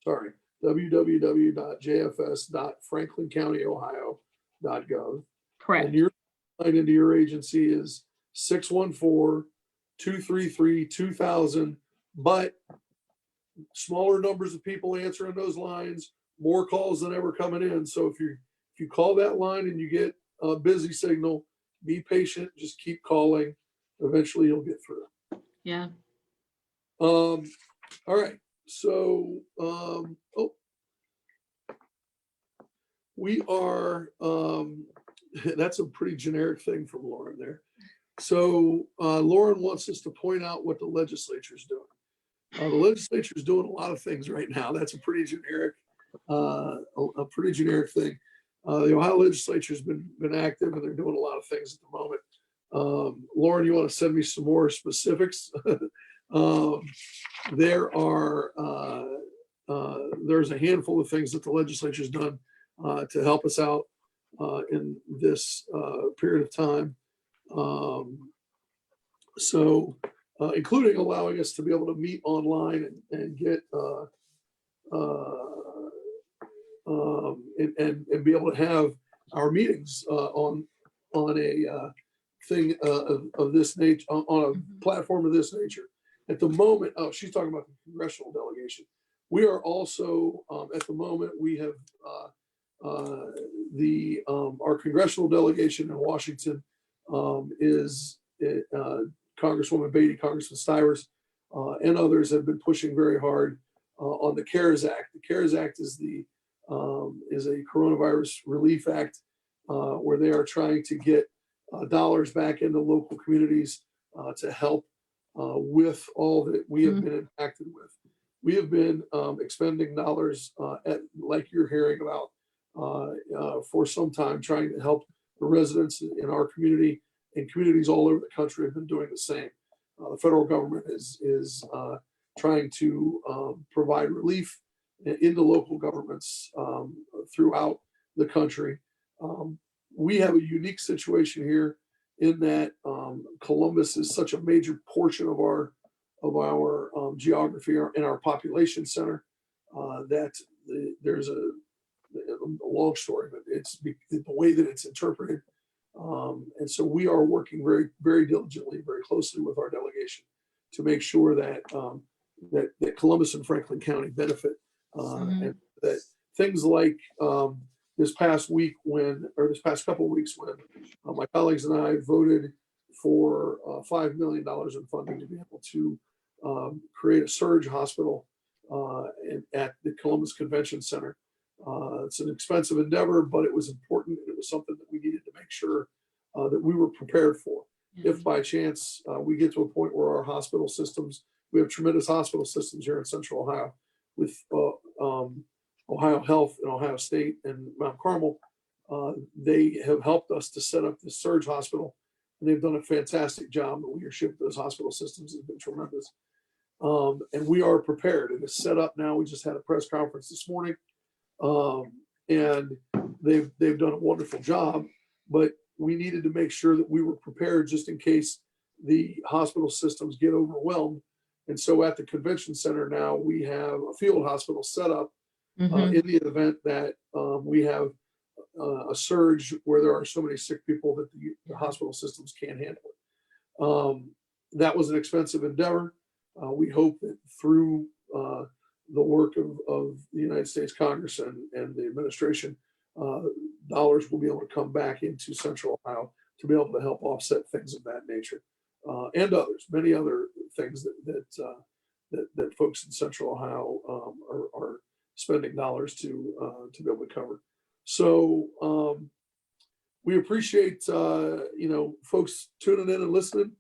Sorry, www.jfs.franklincountyohio.gov. Correct. And your line into your agency is 614-233-2000. But smaller numbers of people answering those lines, more calls than ever coming in. So if you call that line and you get a busy signal, be patient, just keep calling. Eventually you'll get through. Yeah. All right. So, we are, that's a pretty generic thing from Lauren there. So Lauren wants us to point out what the legislature is doing. The legislature is doing a lot of things right now. That's a pretty generic thing. The Ohio legislature has been active, and they're doing a lot of things at the moment. Lauren, you want to send me some more specifics? There's a handful of things that the legislature has done to help us out in this period of time. Including allowing us to be able to meet online and get and be able to have our meetings on a thing of this nature, on a platform of this nature. At the moment, she's talking about the congressional delegation. We are also at the moment we have our congressional delegation in Washington is Congresswoman Beatty, Congressman Stivers, and others have been pushing very hard on the CARES Act. The CARES Act is a coronavirus relief act where they are trying to get dollars back into local communities to help with all that we have been impacted with. We have been expending dollars like you're hearing about for some time, trying to help the residents in our community, and communities all over the country have been doing the same. The federal government is trying to provide relief into local governments throughout the country. We have a unique situation here in that Columbus is such a major portion of our geography and our population center that there's a long story, but it's the way that it's interpreted. And so we are working very, very diligently, very closely with our delegation to make sure that that Columbus and Franklin County benefit, and that things like this past couple of weeks when my colleagues and I voted for $5 million in funding to be able to create a surge hospital at the Columbus Convention Center. It's an expensive endeavor, but it was important, and it was something that we needed to make sure that we were prepared for. If by chance we get to a point where our hospital systems, we have tremendous hospital systems here in Central Ohio with Ohio Health and Ohio State and Mount Carmel. They have helped us to set up this surge hospital, and they've done a fantastic job. The leadership of those hospital systems has been tremendous. And we are prepared. It is set up now. We just had a press conference this morning, and they've done a wonderful job. But we needed to make sure that we were prepared just in case the hospital systems get overwhelmed. And so at the convention center now, we have a field hospital set up in the event that we have a surge where there are so many sick people that the hospital systems can't handle it. That was an expensive endeavor. We hope that through the work of the United States Congress and the administration, dollars will be able to come back into Central Ohio to be able to help offset things of that nature, and others, many other things that folks in Central Ohio are spending dollars to be able to cover. So we appreciate folks tuning in and listening.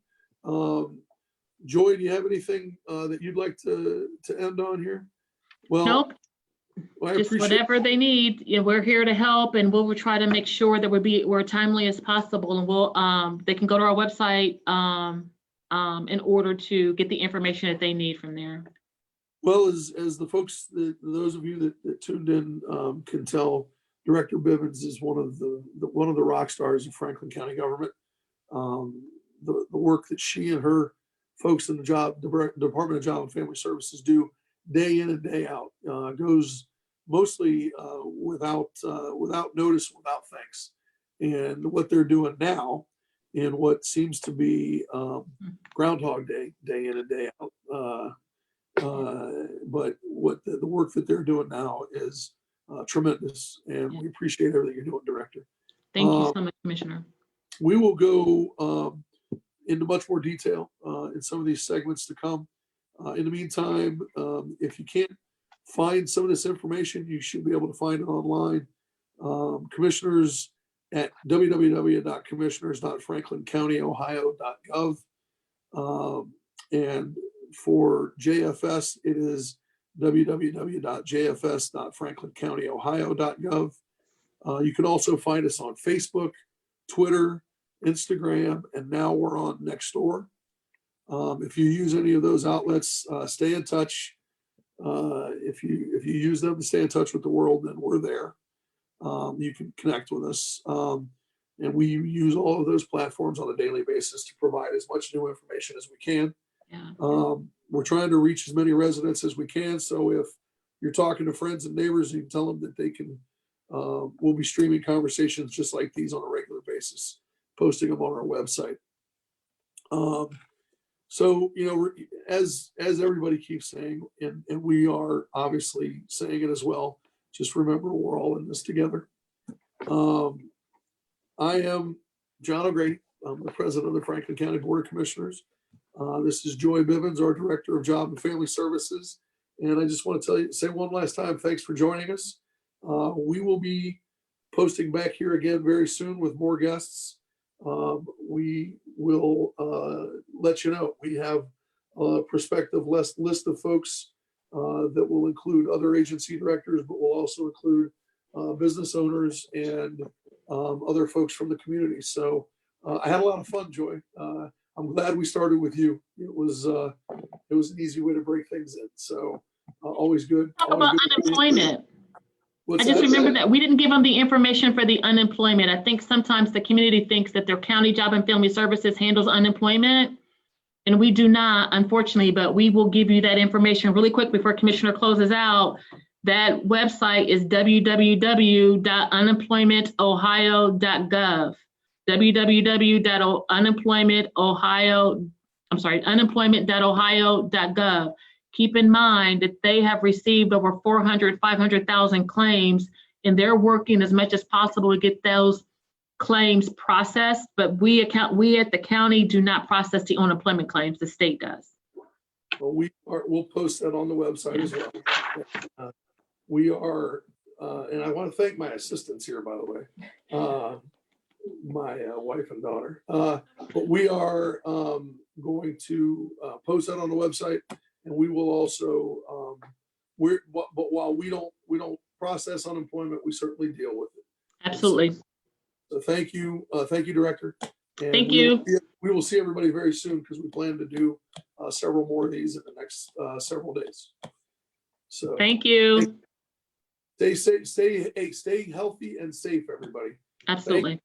Joy, do you have anything that you'd like to end on here? Well, nope. Well, just whatever they need. We're here to help, and we'll try to make sure that we're timely as possible. And we'll they can go to our website in order to get the information that they need from there. Well, as the folks, those of you that tuned in can tell, Director Bivens is one of the rock stars of Franklin County government. The work that she and her folks in the Department of Job and Family Services do day in and day out goes mostly without notice, without thanks. And what they're doing now in what seems to be Groundhog Day, day in and day out. But what the work that they're doing now is tremendous, and we appreciate everything you're doing, Director. Thank you so much, Commissioner. We will go into much more detail in some of these segments to come. In the meantime, if you can't find some of this information, you should be able to find it online. Commissioners at www.commissioners.franklincountyohio.gov. And for JFS, it is www.jfs.franklincountyohio.gov. You can also find us on Facebook, Twitter, Instagram, and now we're on Nextdoor. If you use any of those outlets, stay in touch. If you use them to stay in touch with the world, then we're there. You can connect with us. And we use all of those platforms on a daily basis to provide as much new information as we can. Yeah. We're trying to reach as many residents as we can. So if you're talking to friends and neighbors, you can tell them that they can, we'll be streaming conversations just like these on a regular basis, posting them on our website. So, as everybody keeps saying, and we are obviously saying it as well, just remember we're all in this together. I am John O'Grady. I'm the president of the Franklin County Board of Commissioners. This is Joy Bivens, our Director of Job and Family Services. And I just want to say one last time, thanks for joining us. We will be posting back here again very soon with more guests. We will let you know. We have a prospective list of folks that will include other agency directors, but will also include business owners and other folks from the community. So I had a lot of fun, Joy. I'm glad we started with you. It was an easy way to break things in. So always good. Talk Always about good. unemployment. What's I just that? remember that we didn't give them the information for the unemployment. I think sometimes the community thinks that their county job and family services handles unemployment. And we do not, unfortunately, but we will give you that information really quick before Commissioner closes out. That website is www.unemploymentohio.gov. unemployment.ohio.gov. Keep in mind that they have received over 500,000 claims, and they're working as much as possible to get those claims processed, but we at the county do not process the unemployment claims. The state does. Well, we'll post that on the website as well. We are, and I want to thank my assistants here, by the way, my wife and daughter. But we are going to post that on the website, and we will also but while we don't process unemployment, we certainly deal with it. Absolutely. So thank you, Director. And Thank you. We will see everybody very soon because we plan to do several more of these in the next several days. So Thank you. stay safe, stay healthy and safe, everybody. Absolutely.